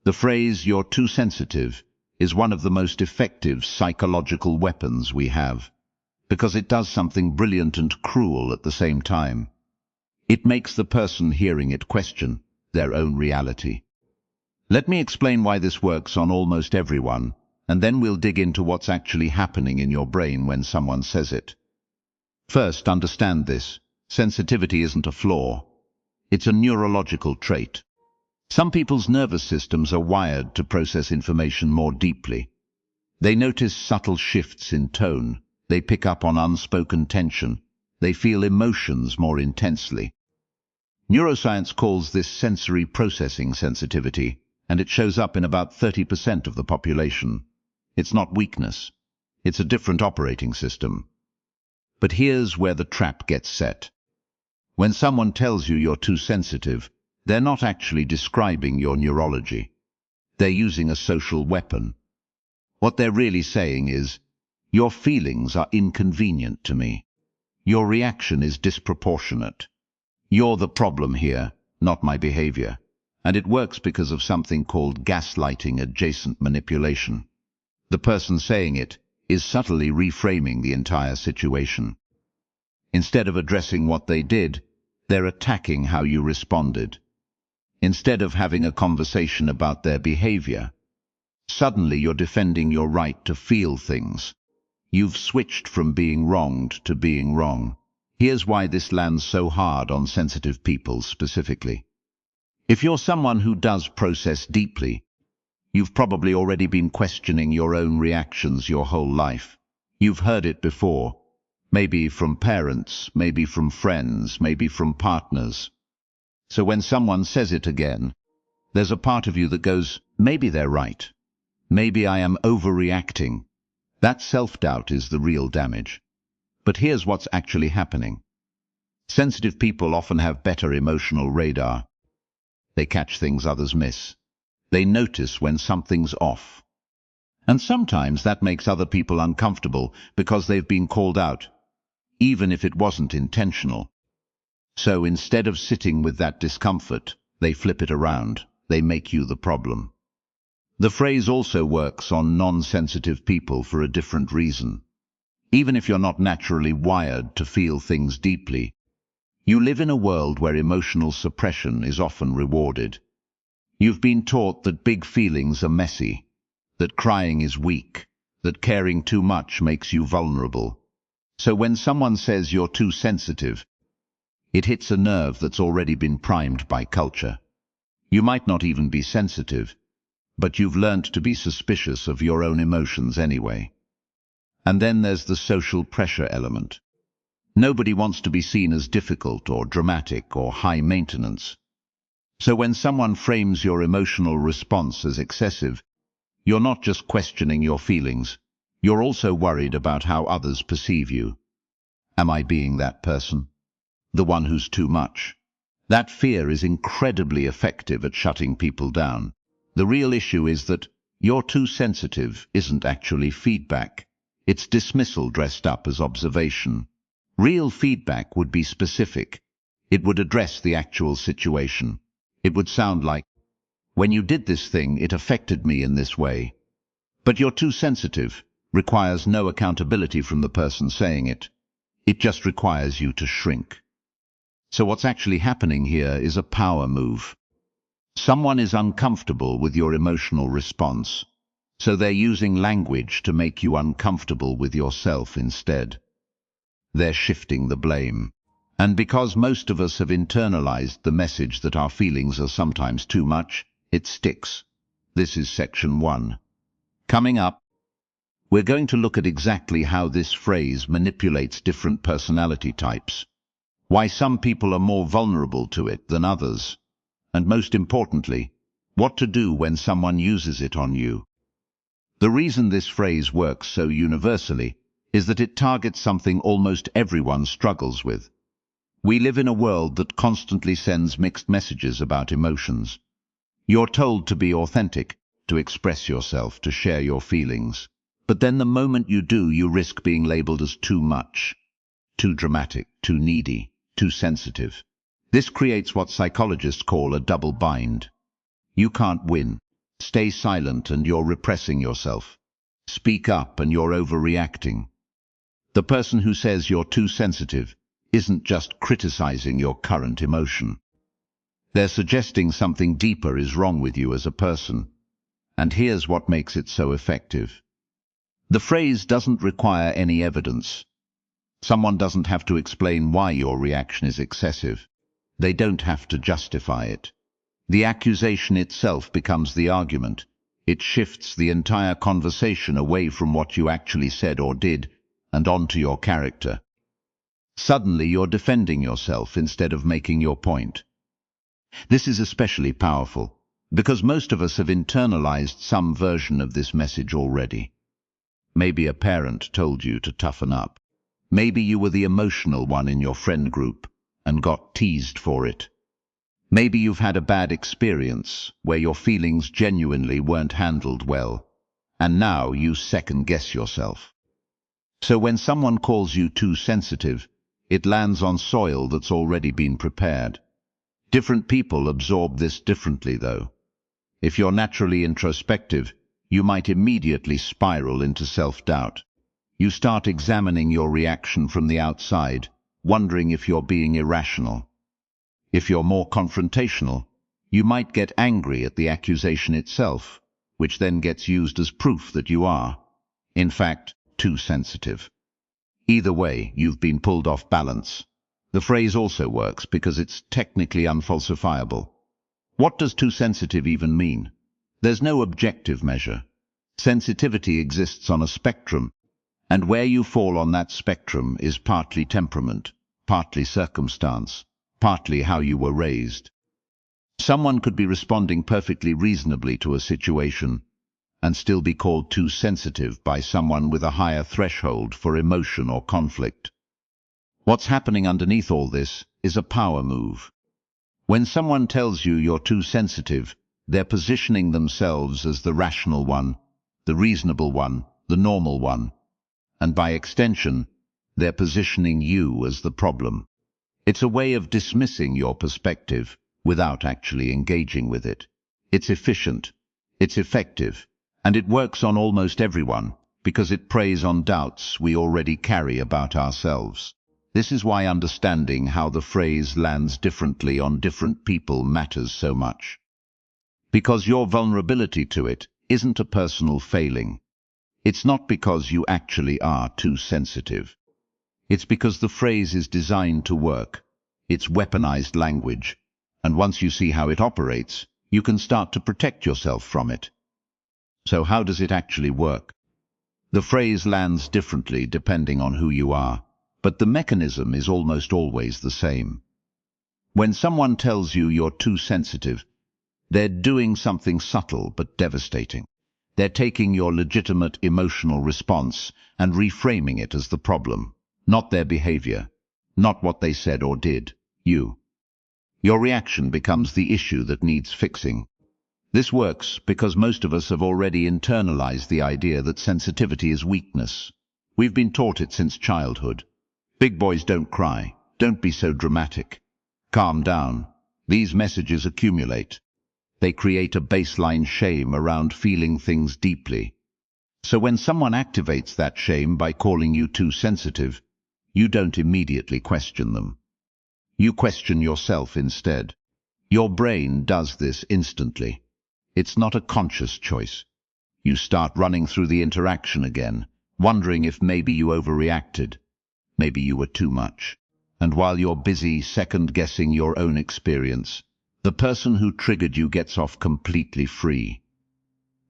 The phrase, "you're too sensitive," is one of the most effective psychological weapons we have, because it does something brilliant and cruel at the same time. It makes the person hearing it question their own reality. Let me explain why this works on almost everyone, and then we'll dig into what's actually happening in your brain when someone says it. First, understand this. Sensitivity isn't a flaw. It's a neurological trait. Some people's nervous systems are wired to process information more deeply. They notice subtle shifts in tone. They pick up on unspoken tension. They feel emotions more intensely. Neuroscience calls this sensory processing sensitivity, and it shows up in about 30% of the population. It's not weakness. It's a different operating system. But here's where the trap gets set. When someone tells you you're too sensitive, they're not actually describing your neurology. They're using a social weapon. What they're really saying is, "Your feelings are inconvenient to me. Your reaction is disproportionate. You're the problem here, not my behavior." And it works because of something called gaslighting adjacent manipulation. The person saying it is subtly reframing the entire situation. Instead of addressing what they did, they're attacking how you responded. Instead of having a conversation about their behavior, suddenly you're defending your right to feel things. You've switched from being wronged to being wrong. Here's why this lands so hard on sensitive people specifically. If you're someone who does process deeply, you've probably already been questioning your own reactions your whole life. You've heard it before, maybe from parents, maybe from friends, maybe from partners. So when someone says it again, there's a part of you that goes, maybe they're right. Maybe I am overreacting. That self-doubt is the real damage. But here's what's actually happening. Sensitive people often have better emotional radar. They catch things others miss. They notice when something's off. And sometimes that makes other people uncomfortable because they've been called out, even if it wasn't intentional. So instead of sitting with that discomfort, they flip it around. They make you the problem. The phrase also works on non-sensitive people for a different reason. Even if you're not naturally wired to feel things deeply, you live in a world where emotional suppression is often rewarded. You've been taught that big feelings are messy, that crying is weak, that caring too much makes you vulnerable. So when someone says you're too sensitive, it hits a nerve that's already been primed by culture. You might not even be sensitive, but you've learned to be suspicious of your own emotions anyway. And then there's the social pressure element. Nobody wants to be seen as difficult or dramatic or high maintenance. So when someone frames your emotional response as excessive, you're not just questioning your feelings, you're also worried about how others perceive you. Am I being that person? The one who's too much? That fear is incredibly effective at shutting people down. The real issue is that "you're too sensitive" isn't actually feedback. It's dismissal dressed up as observation. Real feedback would be specific. It would address the actual situation. It would sound like, "When you did this thing, it affected me in this way." But "you're too sensitive" requires no accountability from the person saying it. It just requires you to shrink. So what's actually happening here is a power move. Someone is uncomfortable with your emotional response, so they're using language to make you uncomfortable with yourself instead. They're shifting the blame. And because most of us have internalized the message that our feelings are sometimes too much, it sticks. This is section 1. Coming up, we're going to look at exactly how this phrase manipulates different personality types, why some people are more vulnerable to it than others, and most importantly, what to do when someone uses it on you. The reason this phrase works so universally is that it targets something almost everyone struggles with. We live in a world that constantly sends mixed messages about emotions. You're told to be authentic, to express yourself, to share your feelings. But then the moment you do, you risk being labeled as too much, too dramatic, too needy, too sensitive. This creates what psychologists call a double bind. You can't win. Stay silent and you're repressing yourself. Speak up and you're overreacting. The person who says you're too sensitive isn't just criticizing your current emotion. They're suggesting something deeper is wrong with you as a person. And here's what makes it so effective. The phrase doesn't require any evidence. Someone doesn't have to explain why your reaction is excessive. They don't have to justify it. The accusation itself becomes the argument. It shifts the entire conversation away from what you actually said or did and onto your character. Suddenly you're defending yourself instead of making your point. This is especially powerful because most of us have internalized some version of this message already. Maybe a parent told you to toughen up. Maybe you were the emotional one in your friend group and got teased for it. Maybe you've had a bad experience where your feelings genuinely weren't handled well, and now you second-guess yourself. So when someone calls you too sensitive, it lands on soil that's already been prepared. Different people absorb this differently, though. If you're naturally introspective, you might immediately spiral into self-doubt. You start examining your reaction from the outside, wondering if you're being irrational. If you're more confrontational, you might get angry at the accusation itself, which then gets used as proof that you are, in fact, too sensitive. Either way, you've been pulled off balance. The phrase also works because it's technically unfalsifiable. What does too sensitive even mean? There's no objective measure. Sensitivity exists on a spectrum, and where you fall on that spectrum is partly temperament, partly circumstance, partly how you were raised. Someone could be responding perfectly reasonably to a situation and still be called too sensitive by someone with a higher threshold for emotion or conflict. What's happening underneath all this is a power move. When someone tells you you're too sensitive, they're positioning themselves as the rational one, the reasonable one, the normal one, and by extension, they're positioning you as the problem. It's a way of dismissing your perspective without actually engaging with it. It's efficient, it's effective, and it works on almost everyone because it preys on doubts we already carry about ourselves. This is why understanding how the phrase lands differently on different people matters so much. Because your vulnerability to it isn't a personal failing. It's not because you actually are too sensitive. It's because the phrase is designed to work. It's weaponized language, and once you see how it operates, you can start to protect yourself from it. So how does it actually work? The phrase lands differently depending on who you are, but the mechanism is almost always the same. When someone tells you you're too sensitive, they're doing something subtle but devastating. They're taking your legitimate emotional response and reframing it as the problem, not their behavior, not what they said or did, you. Your reaction becomes the issue that needs fixing. This works because most of us have already internalized the idea that sensitivity is weakness. We've been taught it since childhood. Big boys don't cry. Don't be so dramatic. Calm down. These messages accumulate. They create a baseline shame around feeling things deeply. So when someone activates that shame by calling you too sensitive, you don't immediately question them. You question yourself instead. Your brain does this instantly. It's not a conscious choice. You start running through the interaction again, wondering if maybe you overreacted, maybe you were too much. And while you're busy second-guessing your own experience, the person who triggered you gets off completely free.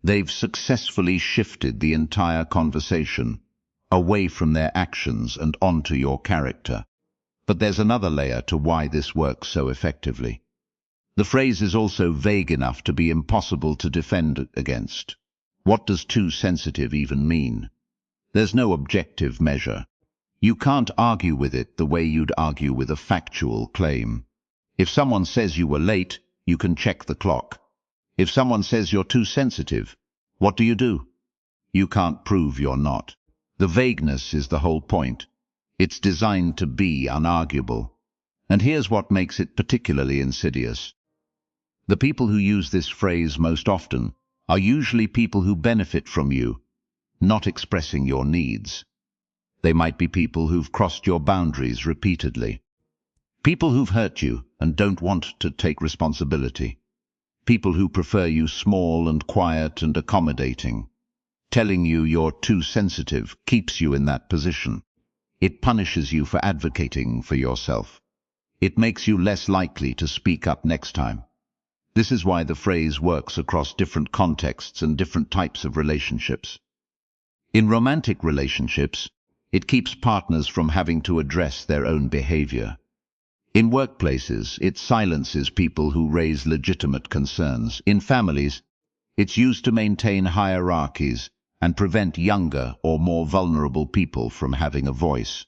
They've successfully shifted the entire conversation away from their actions and onto your character. But there's another layer to why this works so effectively. The phrase is also vague enough to be impossible to defend against. What does too sensitive even mean? There's no objective measure. You can't argue with it the way you'd argue with a factual claim. If someone says you were late, you can check the clock. If someone says you're too sensitive, what do? You can't prove you're not. The vagueness is the whole point. It's designed to be unarguable. And here's what makes it particularly insidious. The people who use this phrase most often are usually people who benefit from you not expressing your needs. They might be people who've crossed your boundaries repeatedly. People who've hurt you and don't want to take responsibility. People who prefer you small and quiet and accommodating. Telling you you're too sensitive keeps you in that position. It punishes you for advocating for yourself. It makes you less likely to speak up next time. This is why the phrase works across different contexts and different types of relationships. In romantic relationships, it keeps partners from having to address their own behavior. In workplaces, it silences people who raise legitimate concerns. In families, it's used to maintain hierarchies and prevent younger or more vulnerable people from having a voice.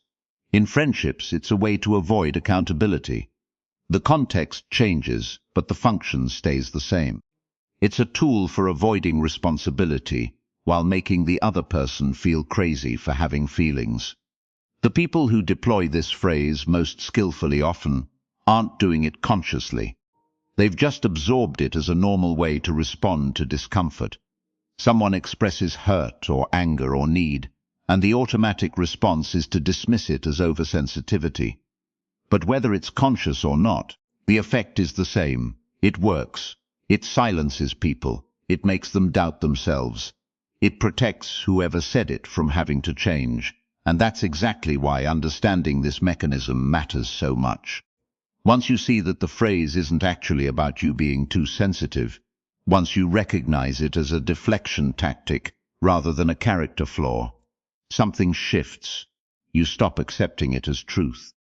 In friendships, it's a way to avoid accountability. The context changes, but the function stays the same. It's a tool for avoiding responsibility while making the other person feel crazy for having feelings. The people who deploy this phrase most skillfully often aren't doing it consciously. They've just absorbed it as a normal way to respond to discomfort. Someone expresses hurt or anger or need, and the automatic response is to dismiss it as oversensitivity. But whether it's conscious or not, the effect is the same. It works. It silences people. It makes them doubt themselves. It protects whoever said it from having to change. And that's exactly why understanding this mechanism matters so much. Once you see that the phrase isn't actually about you being too sensitive, once you recognize it as a deflection tactic rather than a character flaw, something shifts. You stop accepting it as truth.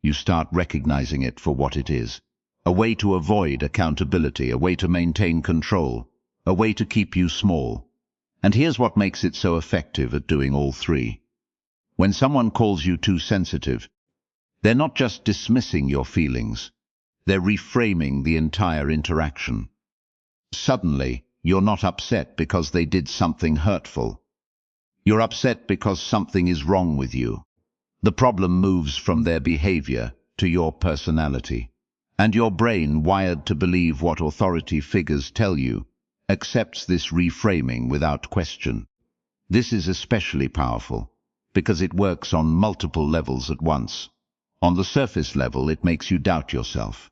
You start recognizing it for what it is. A way to avoid accountability, a way to maintain control, a way to keep you small. And here's what makes it so effective at doing all three. When someone calls you too sensitive, they're not just dismissing your feelings, they're reframing the entire interaction. Suddenly, you're not upset because they did something hurtful. You're upset because something is wrong with you. The problem moves from their behavior to your personality. And your brain, wired to believe what authority figures tell you, accepts this reframing without question. This is especially powerful because it works on multiple levels at once. On the surface level, it makes you doubt yourself.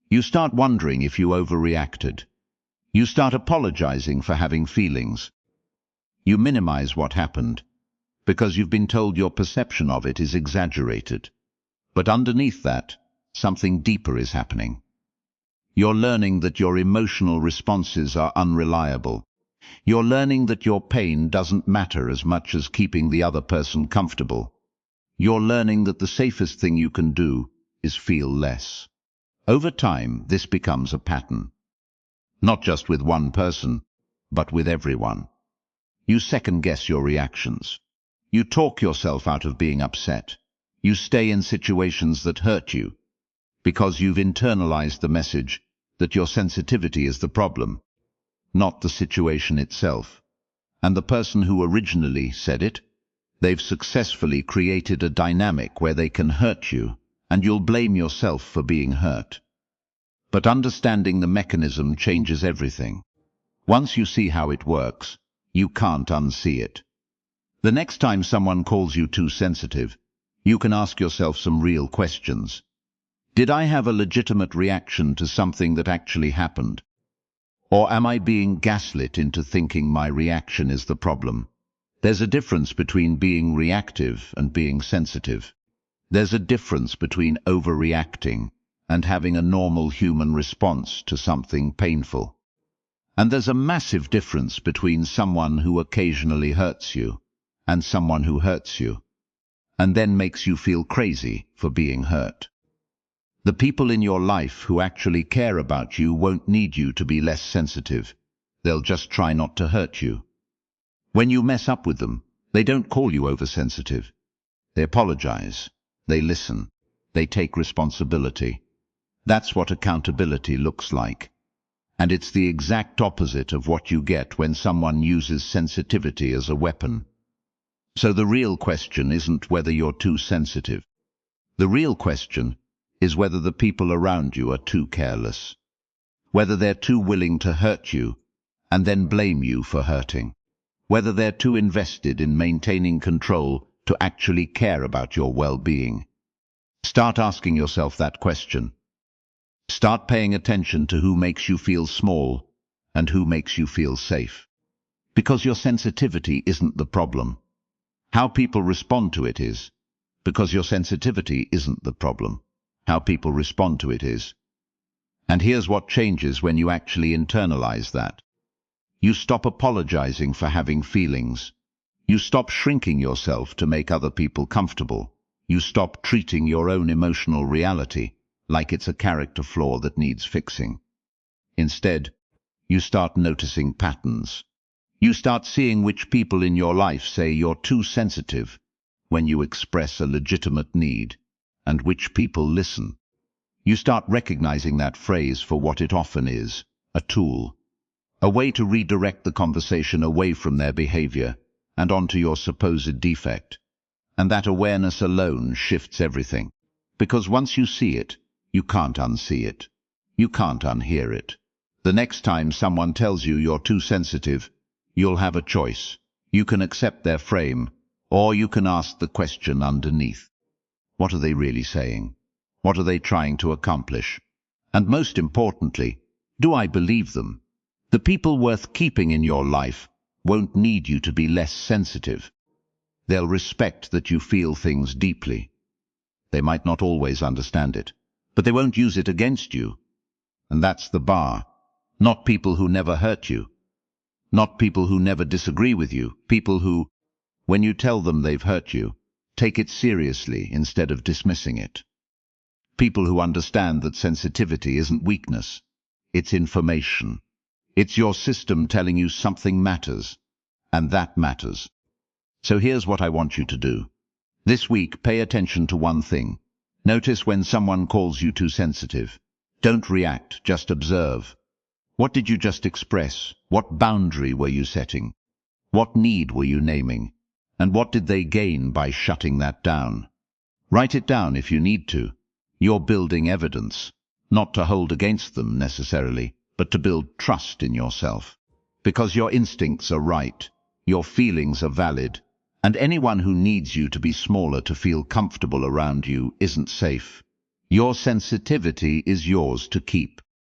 You start wondering if you overreacted. You start apologizing for having feelings. You minimize what happened because you've been told your perception of it is exaggerated. But underneath that, something deeper is happening. You're learning that your emotional responses are unreliable. You're learning that your pain doesn't matter as much as keeping the other person comfortable. You're learning that the safest thing you can do is feel less. Over time, this becomes a pattern. Not just with one person, but with everyone. You second-guess your reactions. You talk yourself out of being upset. You stay in situations that hurt you because you've internalized the message that your sensitivity is the problem, not the situation itself. And the person who originally said it, they've successfully created a dynamic where they can hurt you, and you'll blame yourself for being hurt. But understanding the mechanism changes everything. Once you see how it works, you can't unsee it. The next time someone calls you too sensitive, you can ask yourself some real questions. Did I have a legitimate reaction to something that actually happened? Or am I being gaslit into thinking my reaction is the problem? There's a difference between being reactive and being sensitive. There's a difference between overreacting and having a normal human response to something painful. And there's a massive difference between someone who occasionally hurts you and someone who hurts you, and then makes you feel crazy for being hurt. The people in your life who actually care about you won't need you to be less sensitive. They'll just try not to hurt you. When you mess up with them, they don't call you oversensitive. They apologize. They listen. They take responsibility. That's what accountability looks like. And it's the exact opposite of what you get when someone uses sensitivity as a weapon. So the real question isn't whether you're too sensitive. The real question is whether the people around you are too careless. Whether they're too willing to hurt you and then blame you for hurting. Whether they're too invested in maintaining control to actually care about your well-being. Start asking yourself that question. Start paying attention to who makes you feel small and who makes you feel safe. Because your sensitivity isn't the problem. How people respond to it is. Because your sensitivity isn't the problem. How people respond to it is. And here's what changes when you actually internalize that. You stop apologizing for having feelings. You stop shrinking yourself to make other people comfortable. You stop treating your own emotional reality like it's a character flaw that needs fixing. Instead, you start noticing patterns. You start seeing which people in your life say you're too sensitive when you express a legitimate need, and which people listen. You start recognizing that phrase for what it often is, a tool. A way to redirect the conversation away from their behavior and onto your supposed defect. And that awareness alone shifts everything. Because once you see it, you can't unsee it. You can't unhear it. The next time someone tells you you're too sensitive, you'll have a choice. You can accept their frame, or you can ask the question underneath. What are they really saying? What are they trying to accomplish? And most importantly, do I believe them? The people worth keeping in your life won't need you to be less sensitive. They'll respect that you feel things deeply. They might not always understand it, but they won't use it against you. And that's the bar. Not people who never hurt you. Not people who never disagree with you. People who, when you tell them they've hurt you, take it seriously instead of dismissing it. People who understand that sensitivity isn't weakness. It's information. It's your system telling you something matters, and that matters. So here's what I want you to do. This week, pay attention to one thing. Notice when someone calls you too sensitive. Don't react, just observe. What did you just express? What boundary were you setting? What need were you naming? And what did they gain by shutting that down? Write it down if you need to. You're building evidence, not to hold against them necessarily, but to build trust in yourself. Because your instincts are right, your feelings are valid, and anyone who needs you to be smaller to feel comfortable around you isn't safe. Your sensitivity is yours to keep.